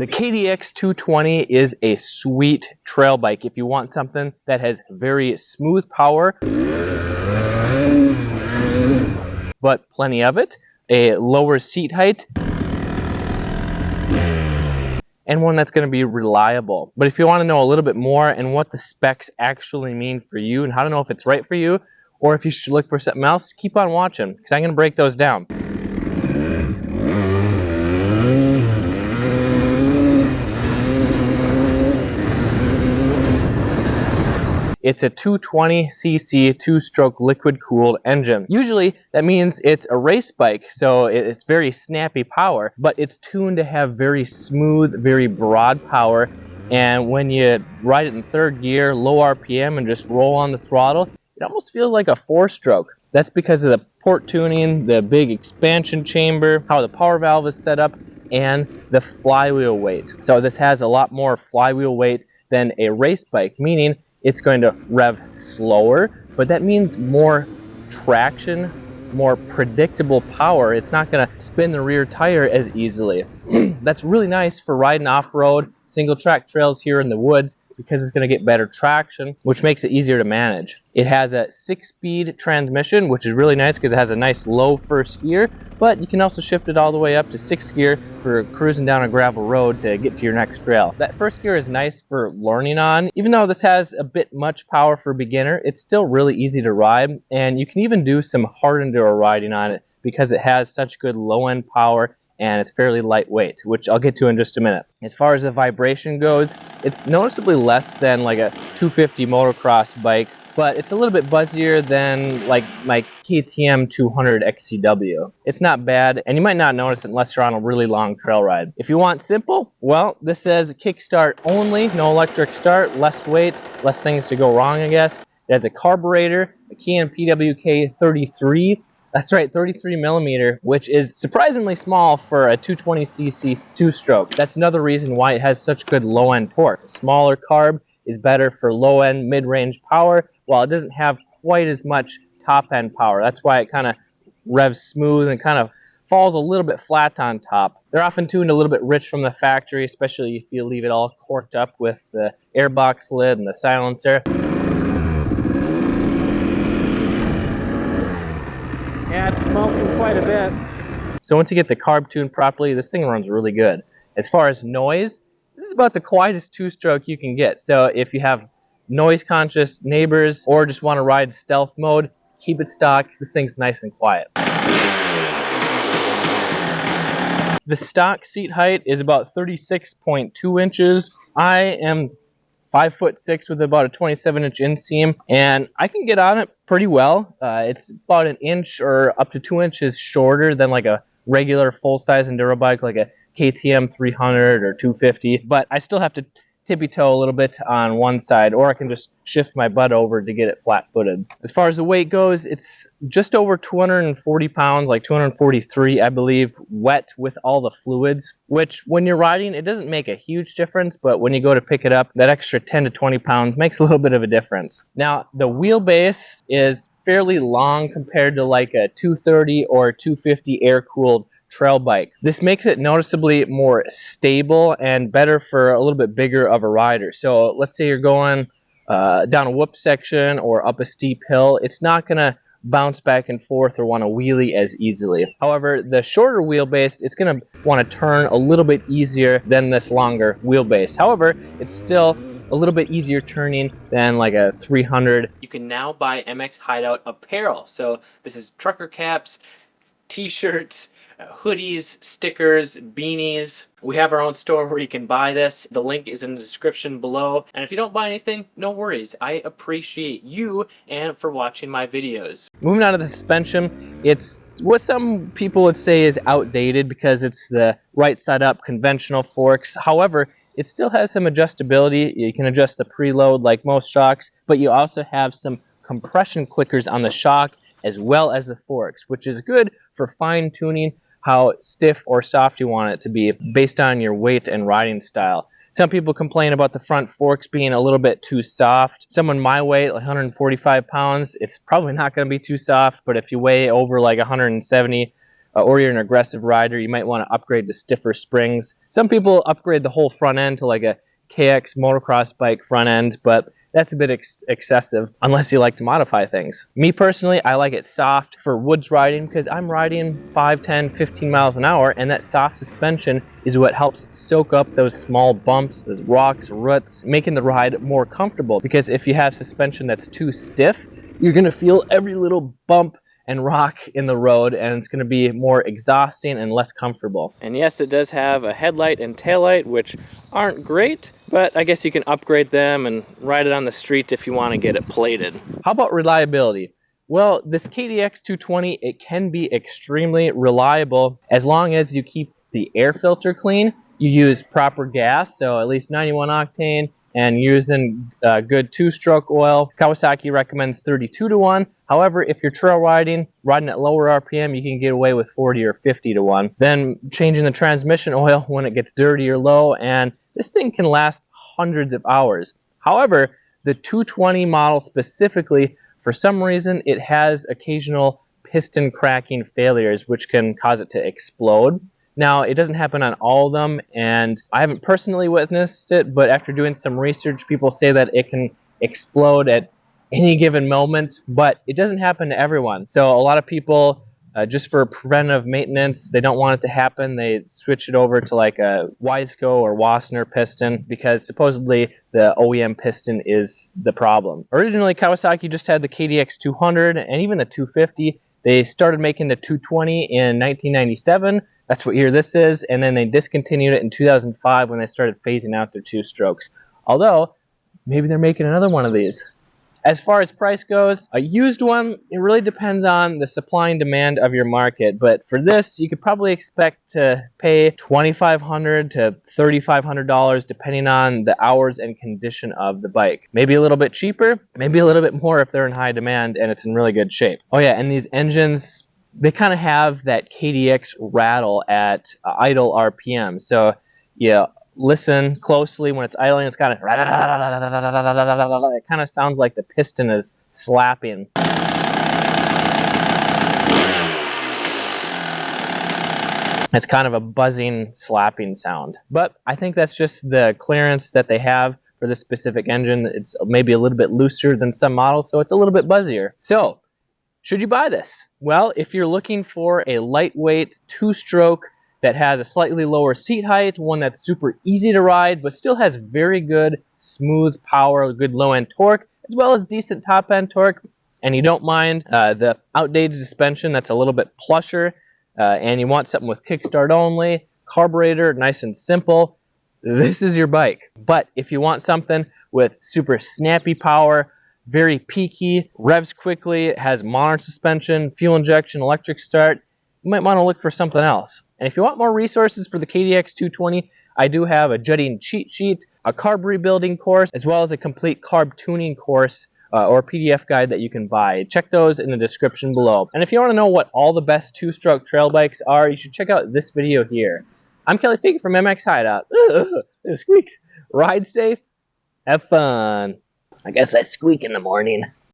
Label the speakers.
Speaker 1: The KDX220 is a sweet trail bike if you want something that has very smooth power, but plenty of it, a lower seat height, and one that's going to be reliable. But if you want to know a little bit more and what the specs actually mean for you and how to know if it's right for you or if you should look for something else, keep on watching because I'm going to break those down. It's a 220cc two-stroke liquid-cooled engine. Usually that means it's a race bike, so it's very snappy power, but it's tuned to have very smooth, very broad power. And when you ride it in third gear, low RPM, and just roll on the throttle, it almost feels like a four-stroke. That's because of the port tuning, the big expansion chamber, how the power valve is set up, and the flywheel weight. So this has a lot more flywheel weight than a race bike, meaning it's going to rev slower, but that means more traction, more predictable power. It's not going to spin the rear tire as easily. That's really nice for riding off-road, single track trails here in the woods because it's going to get better traction, which makes it easier to manage. It has a 6-speed transmission, which is really nice because it has a nice low first gear, but you can also shift it all the way up to 6th gear for cruising down a gravel road to get to your next trail. That first gear is nice for learning on. Even though this has a bit much power for a beginner, it's still really easy to ride, and you can even do some hard enduro riding on it because it has such good low-end power and it's fairly lightweight, which I'll get to in just a minute. As far as the vibration goes, it's noticeably less than like a 250 motocross bike, but it's a little bit buzzier than like my KTM 200 XCW. It's not bad, and you might not notice it unless you're on a really long trail ride. If you want simple, well, this says kickstart only, no electric start, less weight, less things to go wrong, I guess. It has a carburetor, a Keihin PWK 33. That's right, 33 millimeter, which is surprisingly small for a 220cc two-stroke. That's another reason why it has such good low-end torque. A smaller carb is better for low-end, mid-range power, while it doesn't have quite as much top-end power. That's why it kind of revs smooth and kind of falls a little bit flat on top. They're often tuned a little bit rich from the factory, especially if you leave it all corked up with the airbox lid and the silencer. Yeah, it's smoking quite a bit. So once you get the carb tuned properly, this thing runs really good. As far as noise, this is about the quietest two-stroke you can get. So if you have noise-conscious neighbors or just want to ride stealth mode, keep it stock. This thing's nice and quiet. The stock seat height is about 36.2 inches. I am 5'6" with about a 27-inch inseam, and I can get on it pretty well. It's about an inch or up to 2 inches shorter than like a regular full-size enduro bike like a KTM 300 or 250, but I still have to tippy-toe a little bit on one side, or I can just shift my butt over to get it flat-footed. As far as the weight goes, it's just over 240 pounds, like 243, I believe, wet with all the fluids, which when you're riding, it doesn't make a huge difference, but when you go to pick it up, that extra 10 to 20 pounds makes a little bit of a difference. Now, the wheelbase is fairly long compared to like a 230 or 250 air-cooled trail bike. This makes it noticeably more stable and better for a little bit bigger of a rider. So let's say you're going down a whoop section or up a steep hill, it's not going to bounce back and forth or want to wheelie as easily. However, the shorter wheelbase, it's going to want to turn a little bit easier than this longer wheelbase. However, it's still a little bit easier turning than like a 300. You can now buy MXHideout apparel. So this is trucker caps, t-shirts, hoodies, stickers, beanies. We have our own store where you can buy this. The link is in the description below. And if you don't buy anything, no worries. I appreciate you and for watching my videos. Moving on to the suspension, it's what some people would say is outdated because it's the right side up conventional forks. However, it still has some adjustability. You can adjust the preload like most shocks, but you also have some compression clickers on the shock as well as the forks, which is good for fine-tuning how stiff or soft you want it to be based on your weight and riding style. Some people complain about the front forks being a little bit too soft. Someone my weight, like 145 pounds, it's probably not going to be too soft, but if you weigh over like 170 or you're an aggressive rider, you might want to upgrade to stiffer springs. Some people upgrade the whole front end to like a KX motocross bike front end, but that's a bit excessive unless you like to modify things. Me personally, I like it soft for woods riding because I'm riding 5, 10, 15 miles an hour, and that soft suspension is what helps soak up those small bumps, those rocks, roots, making the ride more comfortable. Because if you have suspension that's too stiff, you're going to feel every little bump and rock in the road, and it's going to be more exhausting and less comfortable. And yes, it does have a headlight and taillight, which aren't great, but I guess you can upgrade them and ride it on the street if you want to get it plated. How about reliability? Well, this KDX220, it can be extremely reliable as long as you keep the air filter clean, you use proper gas, so at least 91 octane, and using good two-stroke oil. Kawasaki recommends 32 to 1. However, if you're trail riding at lower RPM, you can get away with 40 or 50 to 1. Then changing the transmission oil when it gets dirty or low, and this thing can last hundreds of hours. However, the 220 model specifically, for some reason, it has occasional piston cracking failures, which can cause it to explode. Now, it doesn't happen on all of them, and I haven't personally witnessed it, but after doing some research, people say that it can explode at any given moment, but it doesn't happen to everyone. So a lot of people, just for preventive maintenance, they don't want it to happen. They switch it over to like a Wiseco or Wassner piston because supposedly the OEM piston is the problem. Originally, Kawasaki just had the KDX 200 and even the 250. They started making the 220 in 1997. That's what year this is, and then they discontinued it in 2005 when they started phasing out their two-strokes. Although, maybe they're making another one of these. As far as price goes, a used one, it really depends on the supply and demand of your market. But for this, you could probably expect to pay $2,500 to $3,500 depending on the hours and condition of the bike. Maybe a little bit cheaper, maybe a little bit more if they're in high demand and it's in really good shape. Oh yeah, and these engines, they kind of have that KDX rattle at idle RPM. So yeah, listen closely when it's idling. It's kind of, it kind of sounds like the piston is slapping. It's kind of a buzzing, slapping sound. But I think that's just the clearance that they have for this specific engine. It's maybe a little bit looser than some models, so it's a little bit buzzier. So, should you buy this? Well, if you're looking for a lightweight two-stroke that has a slightly lower seat height, one that's super easy to ride, but still has very good smooth power, good low-end torque, as well as decent top-end torque, and you don't mind the outdated suspension that's a little bit plusher, and you want something with kickstart only, carburetor, nice and simple, this is your bike. But if you want something with super snappy power, very peaky, revs quickly, has modern suspension, fuel injection, electric start, you might want to look for something else. And if you want more resources for the KDX 220, I do have a jutting cheat sheet, a carb rebuilding course, as well as a complete carb tuning course or PDF guide that you can buy. Check those in the description below. And if you want to know what all the best two-stroke trail bikes are, you should check out this video here. I'm Kelly Figge from MXHideout. It squeaks. Ride safe, have fun. I guess I squeak in the morning.